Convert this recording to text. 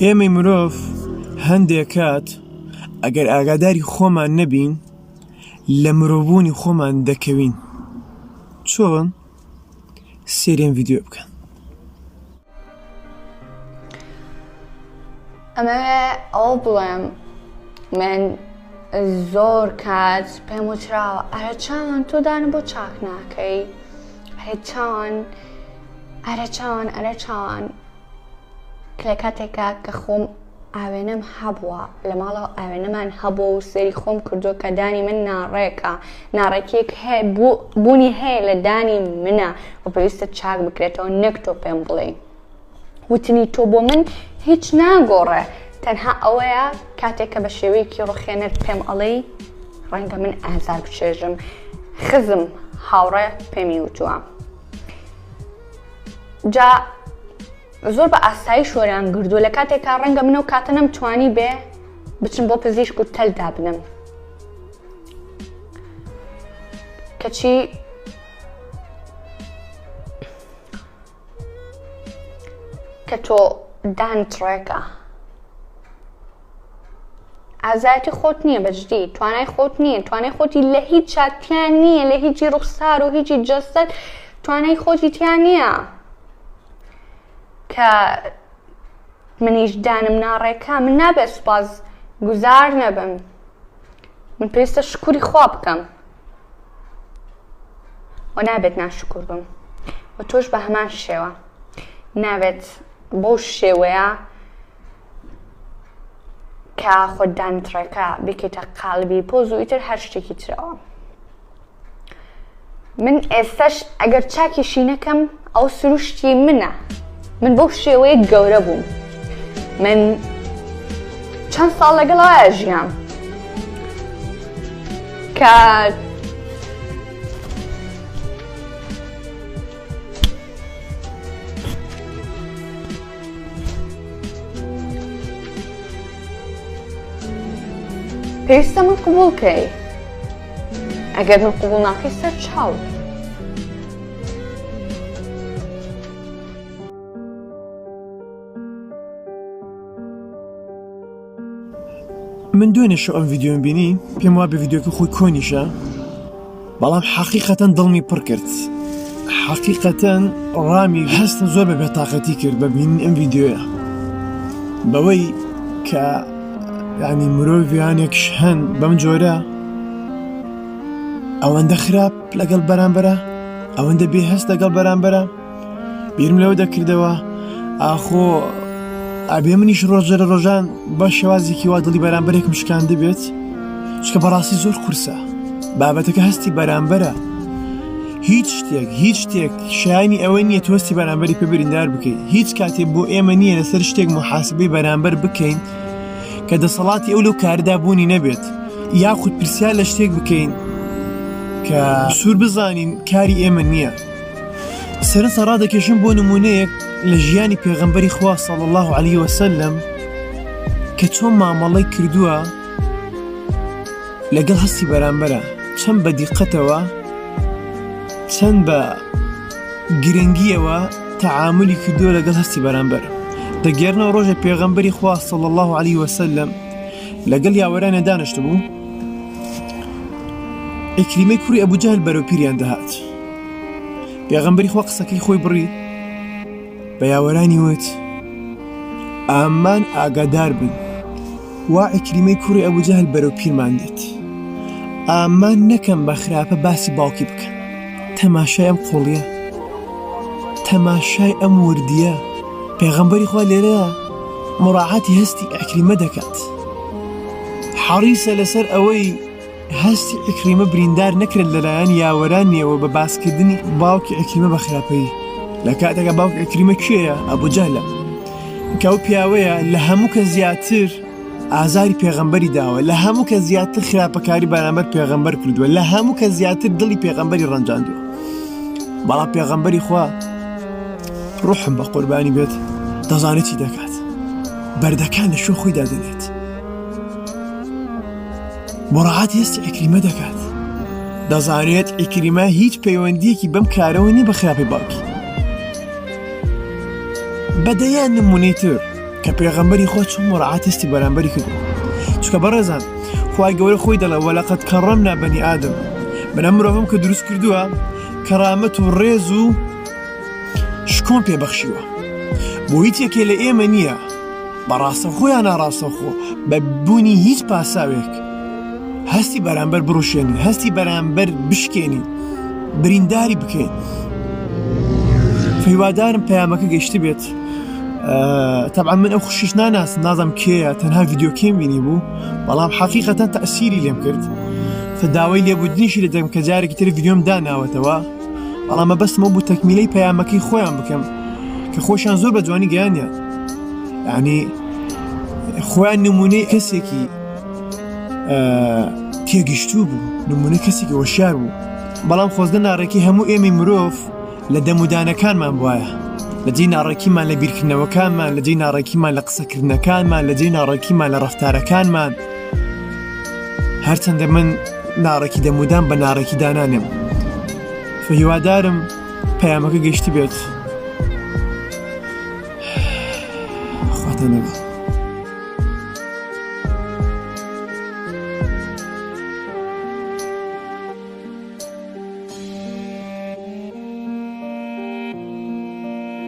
ئێمەی مرۆڤ هەندێک کات ئەگەر ئاگاداری خۆمان نەبین لە مرۆڤبوونی خۆمان دەکەوین. چۆن؟ سێرێن ڤیدیۆ بکەن. ئەمەوێ ئەوە بڵێم من زۆر کات پێم وتراوە ئەرە چاوان تۆ دانە بۆ چاک ناکەی، ئەرە چاوان کە کاتێکا کە خۆم ئاوێنەم هەبووە لە ماڵەوە ئاوێنەمان هەبووە و سەری خۆم کردووە کە دانی من ناڕێکە، ناڕێکێک بوونی هەیە لە دانی منە و پێویستە چاک بکرێتەوە، نەک تۆ پێم بڵێ وتنی تۆ بۆ من هیچ ناگۆڕێ، تەنها ئەوەیە کاتێککە بە شێوەیەکی ڕوخێنت پێم ئەڵێ ڕەنگە من ئازار بچێژم، خزم هاوڕێ پێمی وتووە. جا زۆر بە ئاسایی شۆریان گردووە لە کاتێکا ڕەنگە منە و کاتە نەمتوانی بێ بچم بۆ پزیشک و تەل دابنم، کەچی کە تۆ دانت ڕێکە، ئازایەتی خۆت نییە، بەجددی توانای خۆت نییە، توانای خۆتی لە هیچ چاتیان نییە، لە هیچی ڕوخسار و هیچی جەستەت توانای خۆتی تیان نییە کە منیش دانم ناڕێکە، من نابێت سوپاس گوزار نەبم، من پێویستە شکوری خوا بکەم و نابێت ناشکور بم و تۆش بە هەمان شێوە نابێت بۆ شێوەیە کە خۆت دانت ڕێکە بکەیتە قالبی پۆز و ئیتر هەر شتێکی ترەوە. من ئێستاش ئەگەر چاکیشی نەکەم ئەو سروشتی منە، من بۆ شێوەیە گەورە بووم، من چەند ساڵ لەگەڵەوەیە ژیام کە پێویستە من قبوڵ کەی، ئەگەر من قبوڵ ناکەی سەر چاو. من دوێنێشە ئەم ڤیدیۆم بینی پێم وا بە ڤیدیۆکە خۆی کۆنیشە، بەڵام حەقیقەتەن دڵمی پڕ کرد، حەقیقەتەن ڕامی هەستن زۆر بە بێتاقەتی کرد بە بینین ئەم ڤیدیۆیە، بەوەی کە یعنی مرۆڤیانێکش هەن بەم جۆرە ئەوەندە خراپ لەگەڵ بەرامبەرە، ئەوەندە بێهەست لەگەڵ بەرامبەرە. بیرم لەوە دەکردەوە ئاخۆ ئەبێ منیش ڕۆژە لە ڕۆژان بە شێوازێکی وا دڵی بەرامبەرێکم شکاندە بێت، چکە بەڕاستی زۆر قورسە، بابەتەکە هەستی بەرامبەرە، هیچ شتێک شایانی ئەوە نییە تۆ هەستی بەرامبەری پێ بریندار بکەیت، هیچ کاتێک بۆ ئێمە نییە لەسەر شتێک محاسبەی بەرامبەر بکەین کە دەسەڵاتی ئەو لەو کاردا بوونی نەبێت، یاخود پرسیار لە شتێک بکەین کە سوور بزانین کاری ئێمە نییە. سەرنجە ڕادەکێشم بۆ نمونەیەک لە ژیانی پێغەمبەری خوا صلی الله علیه وسلم کە چۆن مامەڵەی کردووە لەگەڵ هەستی بەرامبەرە، چەند بە دیقەتەوە چەند بە گرنگیەوە تەعاملی کردووە لەگەڵ هەستی بەرامبەر. دەگێرنەوە ڕۆژە پێغەمبەری خوا صلی الله علیه وسلم لەگەڵ یاوەرانە دانیشت بوو، ئیکریمەی کوڕی ئەبوجەهل بەرەو پیریان دەهات، پێغەمبەری خوا قسەکەی خۆی بڕی بە یاوەرانی وت ئامان ئاگادار بن، وا ئیکریمەی کوڕی ئەبوجەهل بەرەو پیرمان دێت، ئامان نەکەم بە خراپە باسی باوکی بکەن، تەماشای ئەم قوڵیە، تەماشای ئەم وردیە. پێغەمبەری خوا لێرە مراعاتی هەستی ئیکریمە دەکات، حەریسە لەسەر ئەوەی هەستی ئیکریمە بریندار نەکرێت لەلایەن یاوەرانیەوە بە باسکردنی باوکی ئیکریمە بە خراپەیی. لە کاتێکە باوکی ئیکریمە کێیە؟ ئەبوجەهلە، کە ئەو پیاوەیە لە هەموو کە زیاتر ئازاری پێغەمبەری داوە، لە هەموو کە زیاتر خراپەکاری بەرامبەر پێغەمبەر کردووە، لە هەموو کە زیاتر دڵی پێغەمبەری ڕەنجاندووە. بەڵام پێغەمبەری خوا ڕوحم بە قوربانی بێت دەزانێت چی دەکات، بەردەکان لە شوێ خۆی دادەنێت، مراعاتی هەستی ئیکریمە دەکات، دەزانێت ئیکریمە هیچ پەیوەندیەکی بەم کارەوە نیە بە خراپەی باوکی. بەدەیان نمونەی تر کە پێغەمبەری خۆ چۆن مڕعاتستی بەرامبەری کردو چکە بەڕێزان خوای گەورە خۆی دەڵێ وەلەقەد کەڕەمنا بەنی ئادەم بەنام مرۆڤم کە دروست کردووە کەرامەت و ڕێز و شکۆن پێبەخشیوە بۆ هیچ یەکێ لە ئێمە نییە بەڕاستەخۆ یان ناڕاستەخۆ بە بوونی هیچ پاساوێک هەستی بەرامبەر بڕوشێنین هەستی بەرامبەر بشکێنین برینداری بکەین فەیوادارم پەیامەکە گەشتی بێت طبعا من ئەو خوشیش نازم کێیە تەنها ڤیدیۆکێم بینی بوو بەڵام حەقیقەتەن تەئسیری لێم کرد فداوای لێبوردنیشی لە دەم کە جارێکی تر ڤیدیۆم داناوەتەوە بەڵام مەبەستمە بوو تەکمیلەی پەیامەکەی خۆیان بکەم کە خۆشیان زۆر بە جوانی گەیانیان یعنی خۆیان نمونەی کەسێکی تێگەشتوو بوو نمونەی کەسێکی وەشیار بوو بەڵام خۆزگە ناڕێکی هەموو ئێمەی مرۆڤ لە دەمودانەکانمان بواە لە جێی ناڕێکیمان لە بیرکردنەوەکانمان لە جێی ناڕێکیمان لە قسەکردنەکانمان لە جێی ناڕێکیمان لە ڕەفتارەکانمان هەرچەندە من ناڕێکی دەمودان بە ناڕێکی دانانێم فهیوادارم پەیامەکە گەشتی بێت خواتە نەبێت